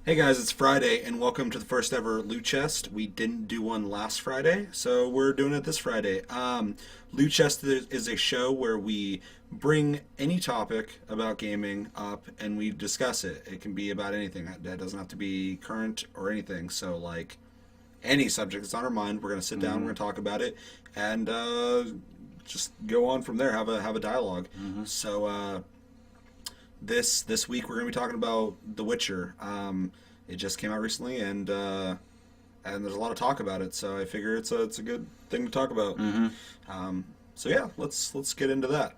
Hey guys, it's Friday, and welcome to the first ever Loot Chest. We didn't do one last Friday, so we're doing it this Friday. Loot Chest is a show where we bring any topic about gaming up and we discuss it. It can be about anything. That doesn't have to be current or anything. So, like any subject that's on our mind, we're going to sit down, we're going to talk about it, and just go on from there. Have a dialogue. So. This week we're going to be talking about The Witcher. It just came out recently, and there's a lot of talk about it. So I figure it's a good thing to talk about. So yeah, let's get into that.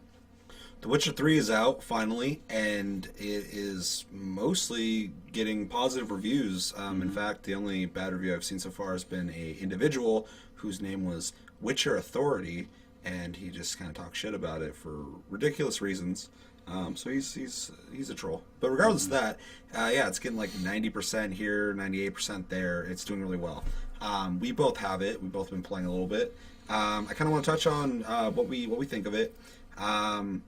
The Witcher 3 is out finally, and it is mostly getting positive reviews. In fact, the only bad review I've seen so far has been a individual whose name was Witcher Authority, and he just kind of talked shit about it for ridiculous reasons. So he's a troll. But regardless of that, yeah, it's getting like 90% here, 98% there. It's doing really well. We both have it. We've both been playing a little bit. I kind of want to touch on what we think of it. And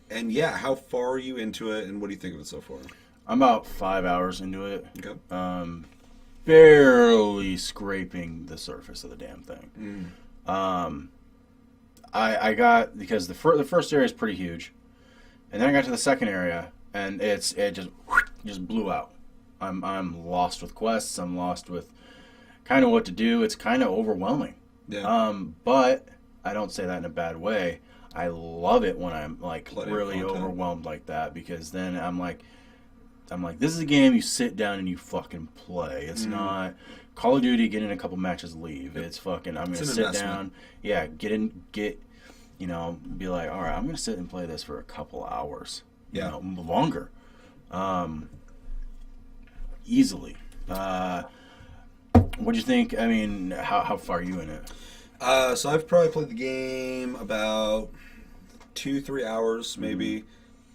yeah, how far are you into it, and what do you think of it so far? I'm about 5 hours into it. Okay. Barely scraping the surface of the damn thing. I got because the first area is pretty huge, and then I got to the second area, and it just blew out. I'm lost with quests. I'm lost with kind of what to do. It's kind of overwhelming. Yeah. But I don't say that in a bad way. I love it when I'm like Plenty of really content. overwhelmed like that, because then I'm like, this is a game you sit down and you fucking play. It's not Call of Duty, get in a couple matches, leave. It's fucking, I'm going to sit down. Yeah, be like, all right, I'm going to sit and play this for a couple hours. Yeah. Longer. Easily. What do you think? I mean, how far are you in it? So I've probably played the game about 2-3 hours, maybe.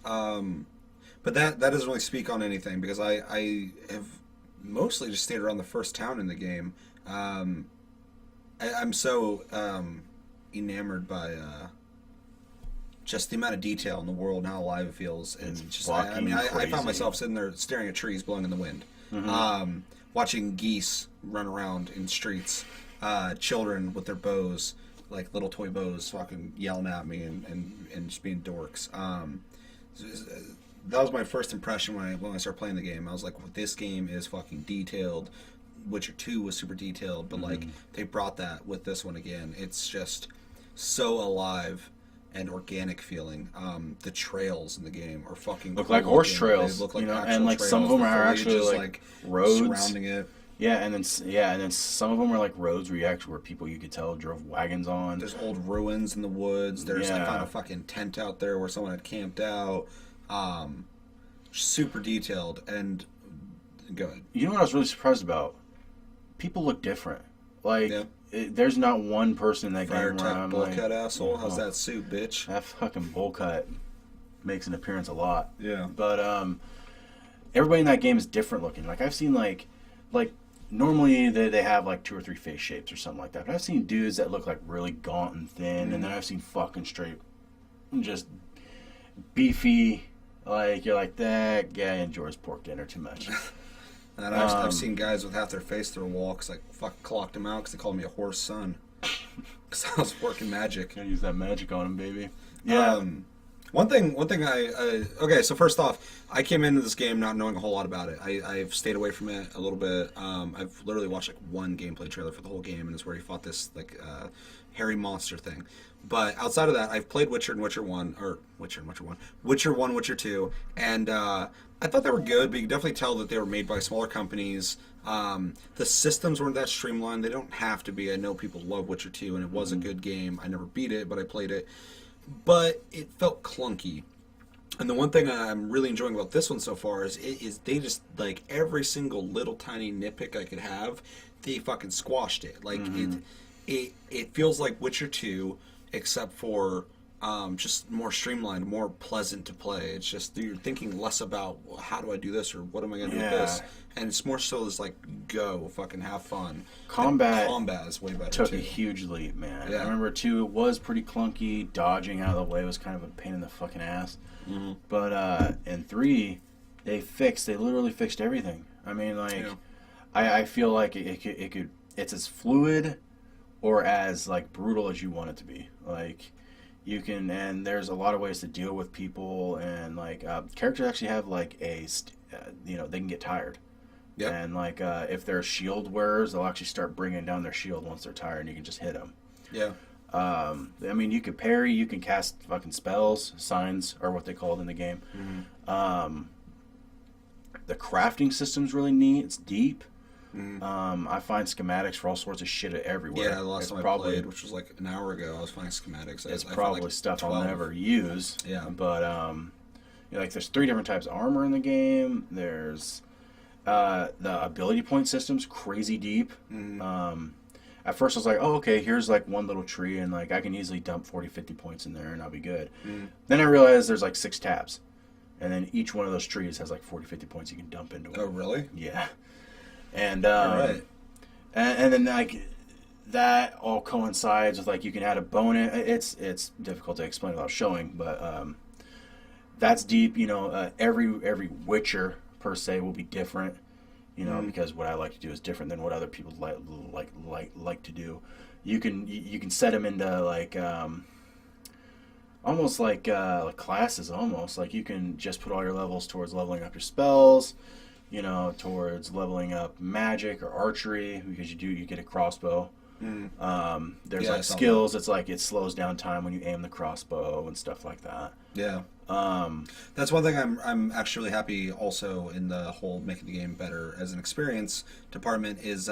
But that doesn't really speak on anything because I have mostly just stayed around the first town in the game. I'm so enamored by just the amount of detail in the world and how alive it feels, and It's just I fucking found crazy. myself sitting there staring at trees blowing in the wind, watching geese run around in streets, children with their bows, like little toy bows, fucking yelling at me and just being dorks. That was my first impression when I started playing the game. I was like, well, this game is fucking detailed. Witcher 2 was super detailed, but like they brought that with this one again. It's just so alive and organic feeling. The trails in the game are fucking Look cool like horse looking. trails, They look like actual and like trails. some of them The are foliage actually is, like roads surrounding it. Yeah, and then some of them are like roads where people you could tell drove wagons on. There's old ruins in the woods. I Yeah. found a fucking tent out there where someone had camped out. Super detailed and go ahead. You know what I was really surprised about? People look different. Like Yeah. there's not one person in that Friar game where Tuck I'm bowl like, cut asshole. How's oh, that suit, bitch? that fucking bowl cut makes an appearance a lot. Yeah. But everybody in that game is different looking. Like I've seen like normally they have like 2 or 3 face shapes or something like that. But I've seen dudes that look like really gaunt and thin, and then I've seen fucking straight, just beefy. Like you're like, that guy enjoys pork dinner too much. And I've seen guys with half their face through a wall because I fucking clocked him out because they called me a horse son. Because I was working magic. Gotta use that magic on him, baby. Yeah. One thing okay, so first off, I came into this game not knowing a whole lot about it. I've stayed away from it a little bit. I've literally watched like one gameplay trailer for the whole game, and it's where he fought this like hairy monster thing. But outside of that, I've played Witcher and Witcher 1, or Witcher and Witcher 1, Witcher 1, Witcher 2, and I thought they were good, but you can definitely tell that they were made by smaller companies. The systems weren't that streamlined. They don't have to be. I know people love Witcher 2, and it was a good game. I never beat it, but I played it. But it felt clunky. And the one thing I'm really enjoying about this one so far is they just, like, every single little tiny nitpick I could have, they fucking squashed it. Like, it feels like Witcher 2, except for just more streamlined, more pleasant to play. It's just you're thinking less about, well, how do I do this or what am I going to do with this? And it's more so just like, go, fucking have fun. Combat is way better, took too. a huge leap, man. Yeah. I remember 2, it was pretty clunky. Dodging out of the way was kind of a pain in the fucking ass. But in 3, they literally fixed everything. I mean, like, Yeah. I feel like it's as fluid or as like brutal as you want it to be. Like, and there's a lot of ways to deal with people, and like characters actually have like they can get tired. Yep. And like if they're shield wearers, they'll actually start bringing down their shield once they're tired, and you can just hit them. Yeah. I mean, you could parry, you can cast fucking spells, signs are what they call it in the game. The crafting system's really neat. It's deep. I find schematics for all sorts of shit everywhere. Yeah, the last time I played, which was like an hour ago, I was finding schematics. It's I found, probably like, stuff 12. I'll never use. Yeah. But like there's 3 different types of armor in the game. There's the ability point system's crazy deep. At first I was like, oh, okay, here's like one little tree, and like I can easily dump 40, 50 points in there and I'll be good. Then I realized there's like 6 tabs. And then each one of those trees has like 40, 50 points you can dump into it. Oh, really? Yeah. And Right. and then like that all coincides with like you can add a bonus. It's difficult to explain without showing, but that's deep. You know, every Witcher per se will be different. You know, because what I like to do is different than what other people like to do. You can set them into like almost like classes. Almost like you can just put all your levels towards leveling up your spells. You know, towards leveling up magic or archery, because you get a crossbow. There's like skills. It's like it slows down time when you aim the crossbow and stuff like that. Yeah. That's one thing I'm actually really happy also in the whole making the game better as an experience department is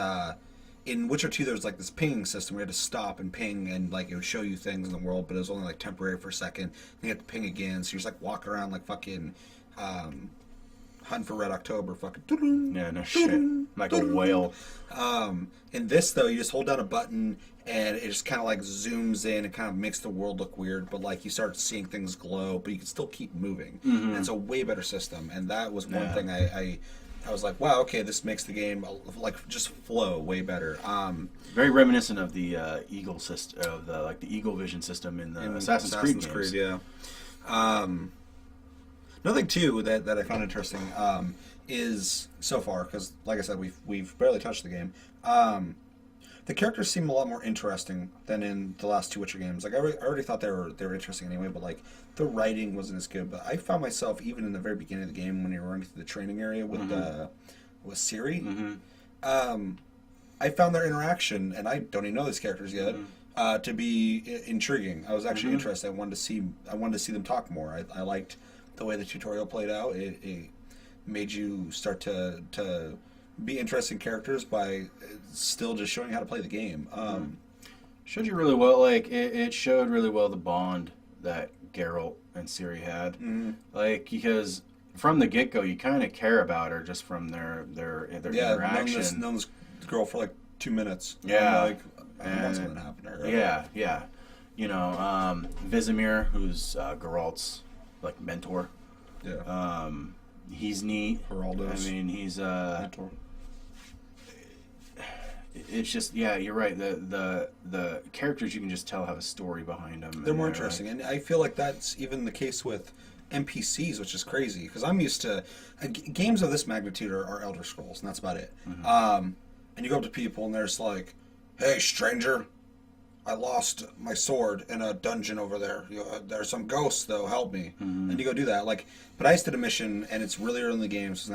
in Witcher 2 there was like this pinging system where you had to stop and ping, and like it would show you things in the world, but it was only like temporary for a second. Then you had to ping again, so you're just like walking around like fucking Hunt for Red October, fucking. Yeah, no shit. Like a whale. In this though, you just hold down a button and it just kind of like zooms in and kind of makes the world look weird, but like you start seeing things glow, but you can still keep moving. And it's a way better system. And that was one thing I was like, wow, okay, this makes the game like just flow way better. Very reminiscent of the Eagle system, of the Eagle Vision system in the Assassin's Creed games. Yeah. Another thing too that I found interesting is so far, because like I said, we've barely touched the game. The characters seem a lot more interesting than in the last 2 Witcher games. Like I already thought they were interesting anyway, but like the writing wasn't as good. But I found myself even in the very beginning of the game when you were running through the training area with Ciri. I found their interaction, and I don't even know these characters yet, to be intriguing. I was actually interested. I wanted to see them talk more. I liked the way the tutorial played out. It made you start to be interested in characters by still just showing how to play the game. Showed you really well. Like it showed really well the bond that Geralt and Ciri had. Like because from the get go, you kind of care about her just from their interaction. Known this girl for like 2 minutes. Yeah, like I want something to happen to her. Yeah. You know, Vizimir, who's Geralt's like mentor. Yeah. He's neat. Geraldo's I mean, he's mentor. It's just you're right. The characters you can just tell have a story behind them. They're more interesting, and I feel like that's even the case with NPCs, which is crazy because I'm used to games of this magnitude are Elder Scrolls, and that's about it. And you go up to people, and there's like, "Hey, stranger, I lost my sword in a dungeon over there. There's some ghosts, though. Help me." And you go do that. Like, but I just did a mission, and it's really early in the game, so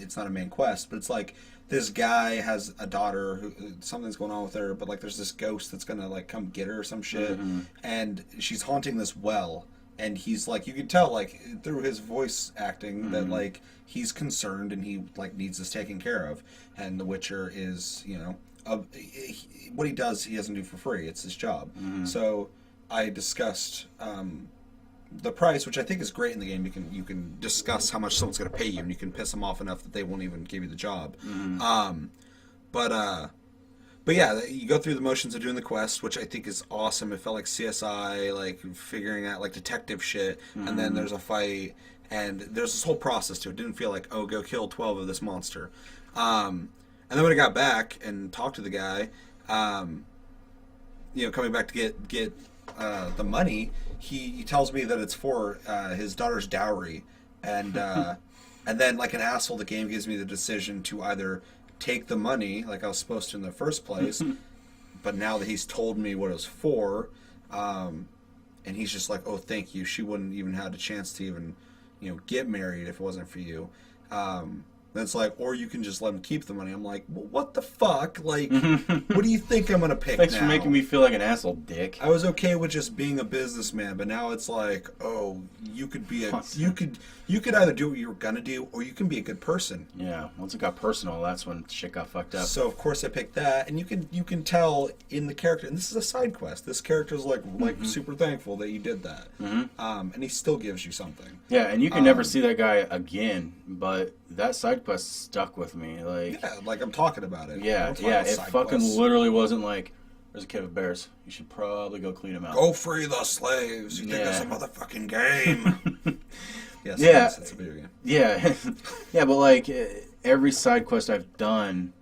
it's not a main quest. But it's like this guy has a daughter who something's going on with her, but like there's this ghost that's gonna like come get her or some shit, and she's haunting this well. And he's like, you can tell like through his voice acting that like he's concerned and he like needs this taken care of. And The Witcher is, you know, what he does, he doesn't do for free. It's his job. So I discussed the price, which I think is great in the game. You can discuss how much someone's going to pay you, and you can piss them off enough that they won't even give you the job. But yeah, you go through the motions of doing the quest, which I think is awesome. It felt like CSI, like figuring out like detective shit, and then there's a fight, and there's this whole process to it. It didn't feel like, oh, go kill 12 of this monster. And then when I got back and talked to the guy, you know, coming back to get the money, he tells me that it's for his daughter's dowry, and And then, like an asshole, the game gives me the decision to either take the money, like I was supposed to in the first place, but now that he's told me what it was for, and he's just like, oh, thank you. She wouldn't even had a chance to even, get married if it wasn't for you. Then it's like, or you can just let him keep the money. I'm like, well, what the fuck? Like, what do you think I'm gonna pick Thanks now? for making me feel like an asshole, dick. I was okay with just being a businessman, but now it's like, oh, you could be you could either do what you were gonna do, or you can be a good person. Yeah, once it got personal, that's when shit got fucked up. So of course I picked that, and you can tell in the character, and this is a side quest. This character's like super thankful that you did that, and he still gives you something. Yeah, and you can never see that guy again, but that side quest stuck with me. Like, Yeah, like I'm talking about it. yeah, I'm talking yeah. about It side fucking quests. literally wasn't like, there's a cave of bears. You should probably go clean them out. Go free the slaves. You think Yeah. it's a motherfucking game? Yes, Yeah. it's a video game. Yeah, yeah, but like every side quest I've done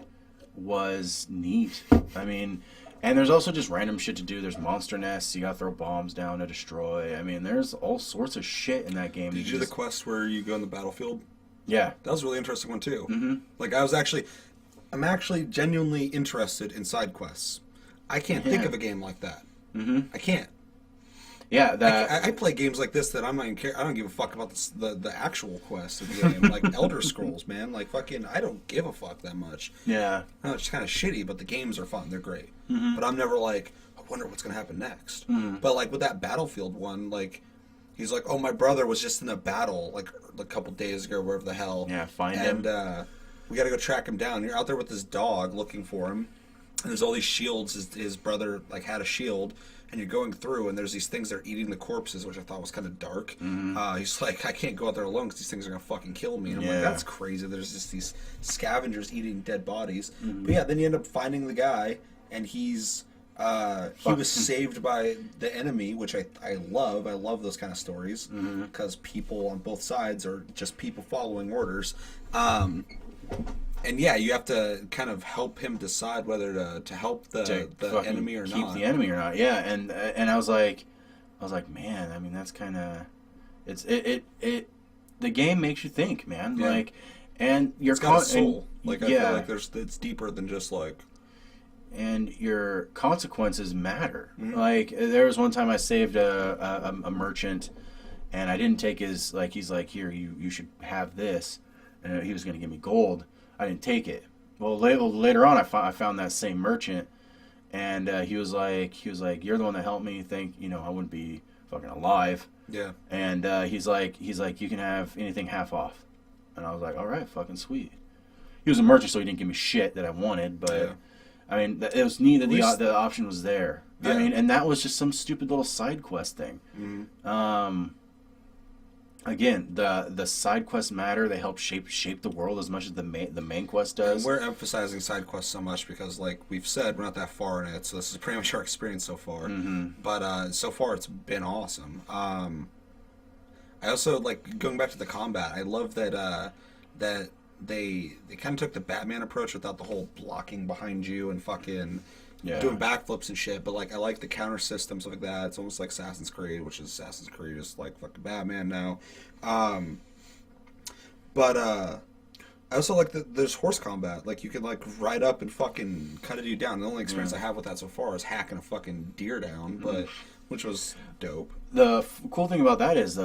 was neat. I mean, and there's also just random shit to do. There's monster nests. You gotta throw bombs down to destroy. I mean, there's all sorts of shit in that game. Did you do the quest where you go in the battlefield? Yeah. That was a really interesting one too. Mm-hmm. Like I'm actually genuinely interested in side quests. I can't think Yeah. of a game like that. Mm-hmm. I can't. Yeah, that. I play games like this that I'm not even care. I don't give a fuck about the actual quest of the game, like Elder Scrolls, man. Like fucking, I don't give a fuck that much. Yeah. No, it's kind of shitty, but the games are fun. They're great. Mm-hmm. But I'm never like, I wonder what's gonna happen next. But like with that Battlefield one, like he's like, oh, my brother was just in a battle like a couple days ago, wherever the hell. Yeah, find and, him. we got to go track him down. You're out there with this dog looking for him, and there's all these shields. His brother like had a shield, and you're going through, and there's these things that are eating the corpses, which I thought was kind of dark. He's like, I can't go out there alone because these things are gonna fucking kill me. And I'm like, Yeah. that's crazy. There's just these scavengers eating dead bodies. But yeah, then you end up finding the guy, and he was saved by the enemy, which I love. I love those kind of stories because people on both sides are just people following orders. And yeah, you have to kind of help him decide whether to help the fucking enemy or keep not. the enemy or not. Yeah, and I was like, man, I mean, that's kind of, it. The game makes you think, man. Yeah. Like, and your It's got a soul. Like I yeah, feel like it's deeper than just like. and your consequences matter. Mm-hmm. Like, there was one time I saved a merchant, and I didn't take his, like, he's like, here, you should have this, and he was going to give me gold. I didn't take it. Well, later on, I found that same merchant, and he was like, you're the one that helped me. I wouldn't be fucking alive. Yeah. And he's like, you can have anything half off. And I was like, all right, fucking sweet. He was a merchant, so he didn't give me shit that I wanted, but Yeah. I mean, it was neat that least- the option was there. I Yeah. mean, and that was just some stupid little side quest thing. Again, the side quests matter. They help shape the world as much as the main quest And does. we're emphasizing side quests so much because, like we've said, we're not that far in it, so this is pretty much our experience so far. But so far, it's been awesome. I also like going back to the combat. I love that that they kind of took the Batman approach without the whole blocking behind you and fucking Yeah. doing backflips and shit. But like I like the counter systems like that. It's almost like Assassin's Creed, which is Assassin's Creed is like fucking Batman now. But I also like that there's horse combat. Like you can like ride up and fucking cut a dude down. The only experience I have with that so far is hacking a fucking deer down, but which was dope. The cool thing about that is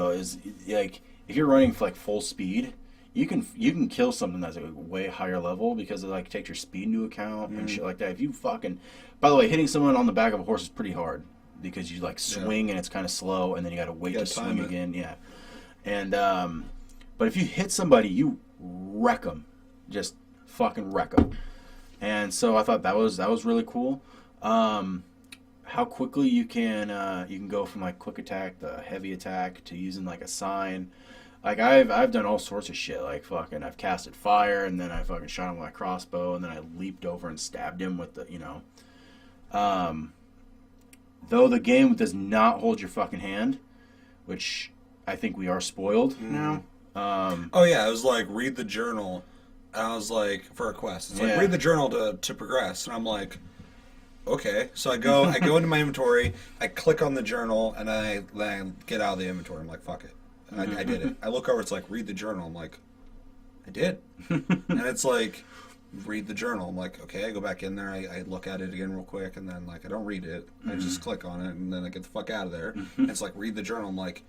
like if you're running like full speed, you can kill something that's a way higher level because it like takes your speed into account and shit like that. If you fucking, by the way, hitting someone on the back of a horse is pretty hard because you like swing and it's kind of slow and then you got to wait to swing again. Yeah, and but if you hit somebody, you wreck them, just fucking wreck them. And so I thought that was really cool. How quickly you can go from like quick attack to heavy attack to using like a sign. Like I've done all sorts of shit. Like fucking I've casted fire and then I fucking shot him with a crossbow and then I leaped over and stabbed him with the though the game does not hold your fucking hand, which I think we are spoiled now. Oh yeah, it was like read the journal. And I was like for a quest. It's like read the journal to progress, and I'm like, okay. So I go into my inventory, I click on the journal, and then I get out of the inventory. I'm like, fuck it. And I did it. I look over, it's like read the journal. I'm like, I did. And it's like, read the journal. I'm like, okay, I go back in there, I look at it again real quick, and then like I don't read it. I just click on it, and then I get the fuck out of there. And it's like, read the journal. I'm like,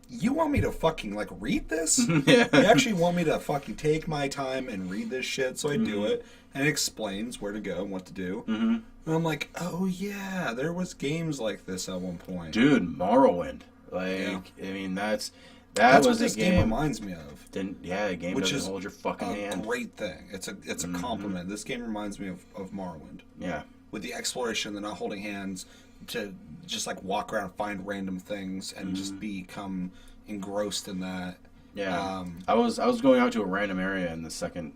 you want me to fucking like read this? Yeah. You actually want me to fucking take my time and read this shit? So I do it, and it explains where to go and what to do. And I'm like, oh yeah, there was games like this at one point. Dude, Morrowind. Like, I mean, that That's was what this a game game. reminds me of. A game Which doesn't is hold your fucking A hand. great thing. It's a compliment. This game reminds me of Morrowind. Yeah. With the exploration, the not holding hands, to just like walk around and find random things and just become engrossed in that. Yeah. I was going out to a random area in the second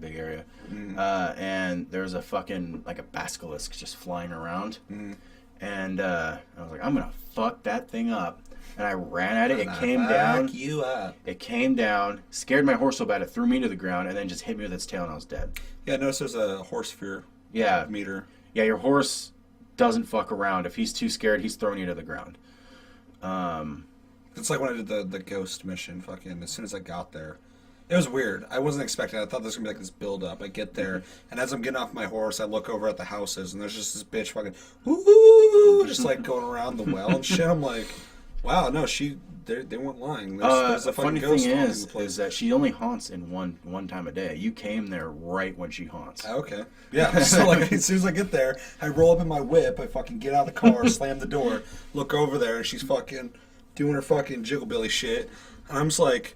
big area, and there was a fucking like a basilisk just flying around, and I was like, I'm gonna fuck that thing up, and I ran at it. It came down. Fuck you up. It came down, scared my horse so bad it threw me to the ground, and then just hit me with its tail, and I was dead. Yeah, notice there's a horse fear Yeah. meter. Yeah, your horse doesn't fuck around. If he's too scared, he's throwing you to the ground. It's like when I did the ghost mission. Fucking as soon as I got there, it was weird. I wasn't expecting it. I thought this was gonna be like this build up. I get there, and as I'm getting off my horse, I look over at the houses, and there's just this bitch fucking woo, just like going around the well and shit. I'm like, wow, no, they weren't lying. There's The a fucking funny ghost thing haunting is the place. that she only haunts in one time a day. You came there right when she haunts. Okay. Yeah. So like as soon as I get there, I roll up in my whip. I fucking get out of the car, slam the door, look over there, and she's fucking doing her fucking jigglebilly shit. And I'm just like,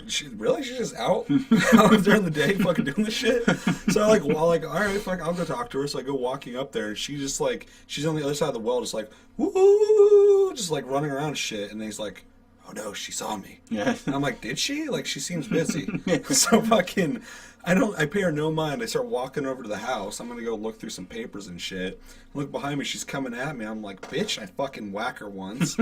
she's just out during the day, fucking doing this shit. So I all right, fuck, I'll go talk to her. So I go walking up there, and she's just like, she's on the other side of the well, just like, woo, just like running around and shit. And he's like, oh no, she saw me. Yeah. And I'm like, did she? Like, she seems busy. So fucking, I pay her no mind. I start walking over to the house. I'm gonna go look through some papers and shit. I look behind me, she's coming at me. I'm like, bitch, I fucking whack her once.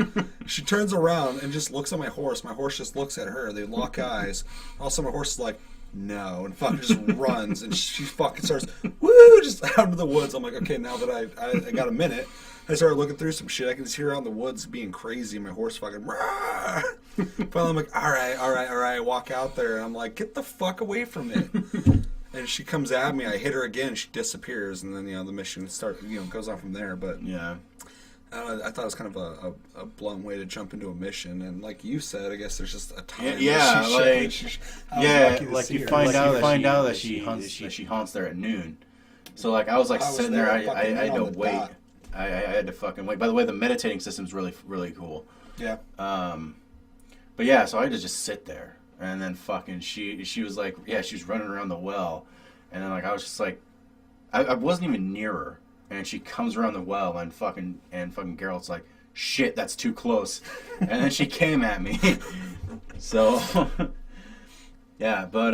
She turns around and just looks at my horse. My horse just looks at her. They lock eyes. All of a sudden, my horse is like, no, and fucking just runs. And she fucking starts, woo, just out into the woods. I'm like, okay, now that I got a minute, I started looking through some shit. I can just hear out in the woods being crazy. My horse fucking, rah! Finally, I'm like, all right. I walk out there, and I'm like, get the fuck away from it. And she comes at me. I hit her again. She disappears, and then the mission goes on from there. But Yeah. I thought it was kind of a blunt way to jump into a mission. And like you said, I guess there's just a time. Yeah, that like- I was Yeah, lucky to like see you her. find Like, out that she haunts there at noon. So like I was like I was sitting there there, I fucking had to on the wait. dot. I had to fucking wait. By the way, the meditating system's really really cool. Yeah. But yeah, so I had to just sit there, and then fucking she was like, yeah, she was running around the well, and then like I was just like, I wasn't even near her, and she comes around the well, and fucking Geralt's like, shit, that's too close, and then she came at me, so yeah, but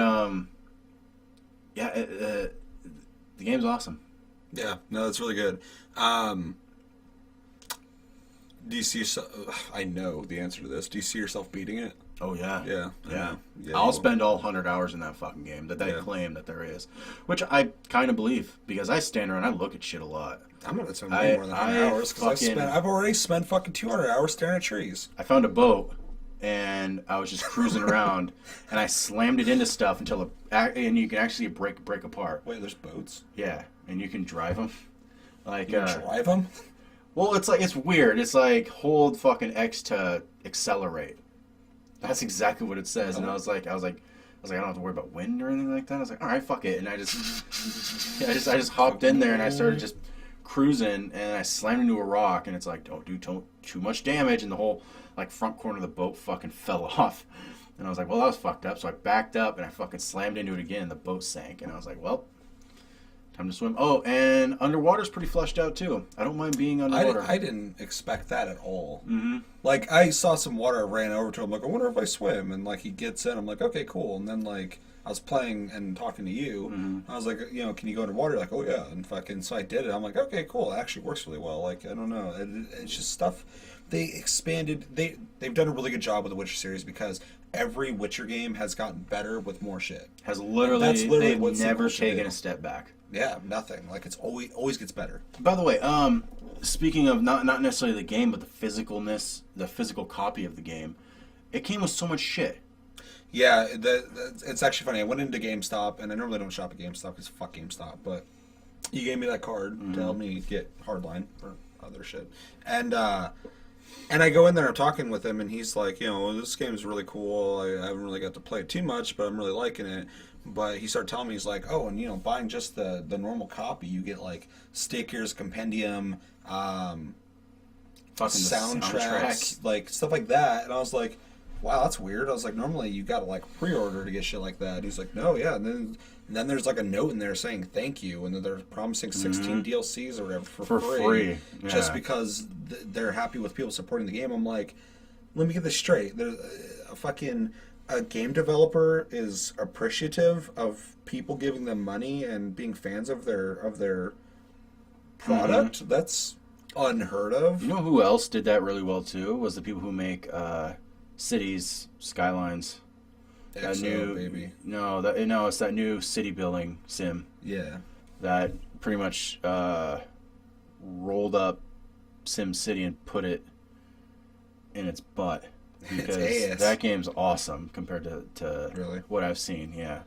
yeah, the game's awesome. Yeah, no, that's really good. Do you see yourself? I know the answer to this. Do you see yourself beating it? Oh yeah, Yeah, yeah. yeah. I'll you spend all 100 hours in that fucking game that they Yeah. claim that there is, which I kind of believe because I stand around, I look at shit a lot. I'm gonna spend I- way more than 100 I hours because I've already spent fucking 200 hours staring at trees. I found a boat and I was just cruising around and I slammed it into stuff until and you can actually break apart. Wait, there's boats. Yeah, and you can drive them. Like You drive them? well, it's weird. It's like hold fucking X to accelerate. That's exactly what it says. And I was like, I don't have to worry about wind or anything like that. I was like, all right, fuck it. And I just hopped in there and I started just cruising and I slammed into a rock and it's like, don't do too much damage, and the whole like front corner of the boat fucking fell off. And I was like, well, that was fucked up. So I backed up and I fucking slammed into it again and the boat sank. And I was like, well, time to swim. Oh, and underwater's pretty fleshed out too. I don't mind being underwater. I didn't expect that at all. Mm-hmm. Like, I saw some water, I ran over to him, like, I wonder if I swim. And, like, he gets in, I'm like, okay, cool. And then, like, I was playing and talking to you. Mm-hmm. I was like, can you go underwater? Like, oh, yeah. And fucking, so I did it. I'm like, okay, cool. It actually works really well. Like, I don't know. It's just stuff. They expanded. They've done a really good job with the Witcher series because every Witcher game has gotten better with more shit. That's That's literally literally they've what never sequels should taken do. a step back. Yeah, nothing. Like, it's always gets better. By the way, speaking of not necessarily the game, but the physicalness, the physical copy of the game, it came with so much shit. Yeah, it's actually funny. I went into GameStop, and I normally don't shop at GameStop because fuck GameStop, but you gave me that card to help me get Hardline or other shit. And I go in there, I'm talking with him, and he's like, this game's really cool. I haven't really got to play it too much, but I'm really liking it. But he started telling me, he's like, oh, and buying just the normal copy, you get like stickers, compendium, Fucking the soundtracks, like stuff like that. And I was like, wow, that's weird. I was like, normally you got to like pre-order to get shit like that. And he's like, no, yeah. And then there's like a note in there saying thank you, and then they're promising 16 DLCs or whatever for free. Yeah. Just because they're happy with people supporting the game. I'm like, let me get this straight. There's a game developer is appreciative of people giving them money and being fans of their product. That's unheard of. You know who else did that really well too? Was the people who make cities, skylines. That new baby. No, it's that new city building sim. Yeah. That pretty much rolled up Sim City and put it in its butt. Because It's ass. that game's awesome compared to Really? what I've seen. Yeah.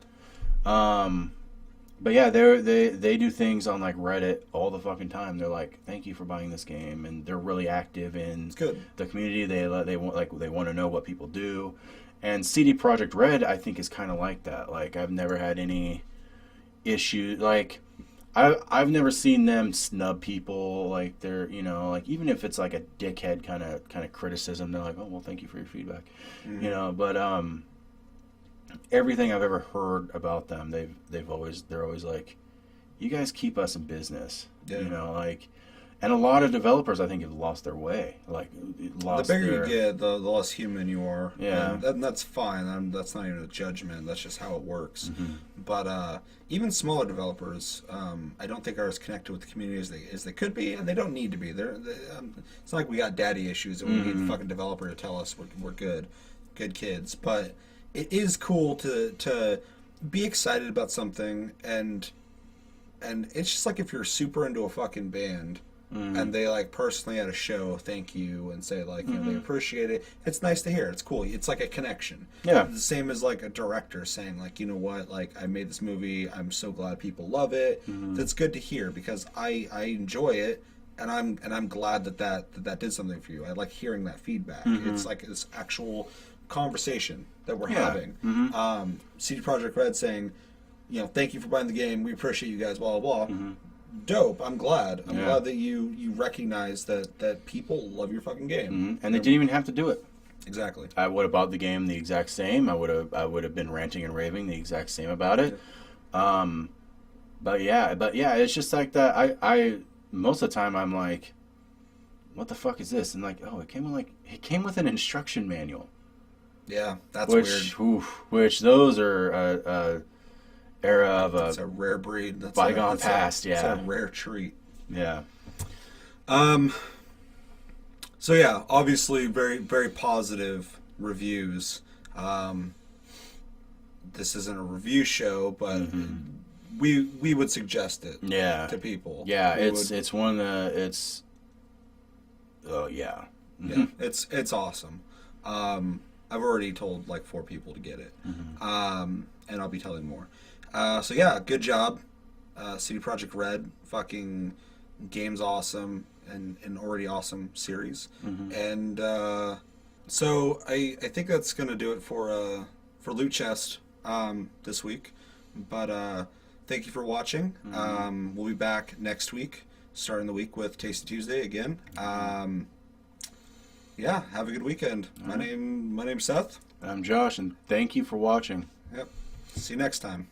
But yeah, they do things on like Reddit all the fucking time. They're like, "Thank you for buying this game," and they're really active in It's good. the community. They want to know what people do. And CD Projekt Red, I think, is kind of like that. Like, I've never had any issue. Like, I've never seen them snub people. Like, they're, like, even if it's like a dickhead kind of criticism, they're like, oh, well, thank you for your feedback. Mm-hmm. But everything I've ever heard about them, they're always like, you guys keep us in business. Yeah. And a lot of developers, I think, have lost their way. Like, lost the bigger their... you get, the less human you are. Yeah. And that's fine. That's not even a judgment. That's just how it works. Mm-hmm. But even smaller developers, I don't think are as connected with the community as they could be, and they don't need to be. It's not like we got daddy issues and we need a fucking developer to tell us we're good kids. But it is cool to be excited about something, and it's just like if you're super into a fucking band. And they like personally at a show thank you and say like they appreciate it. It's nice to hear. It's cool. It's like a connection. Yeah. The same as like a director saying like, you know what, like I made this movie. I'm so glad people love it. That's good to hear because I enjoy it and I'm glad that did something for you. I like hearing that feedback. It's like this actual conversation that we're having. CD Projekt Red saying, thank you for buying the game. We appreciate you guys. Blah blah blah. Dope. I'm glad. I'm glad that you recognize that people love your fucking game. And they didn't even have to do it. Exactly. I would have bought the game the exact same. I would have been ranting and raving the exact same about it. But yeah, it's just like that. I most of the time I'm like, what the fuck is this? And like, oh, it came with an instruction manual. Yeah, that's weird. Which those are era of That's a rare breed. That's bygone past. It's a rare treat. Yeah. So yeah, obviously very very positive reviews. This isn't a review show, but we would suggest it. Yeah. To people. Yeah, it's one it's. Oh yeah. Yeah, it's awesome. I've already told like 4 people to get it, and I'll be telling more. So yeah, good job, CD Projekt Red. Fucking game's awesome and an already awesome series. And so I think that's gonna do it for Loot Chest this week. But thank you for watching. We'll be back next week, starting the week with Tasty Tuesday again. Yeah, have a good weekend. My name's Seth. I'm Josh, and thank you for watching. Yep. See you next time.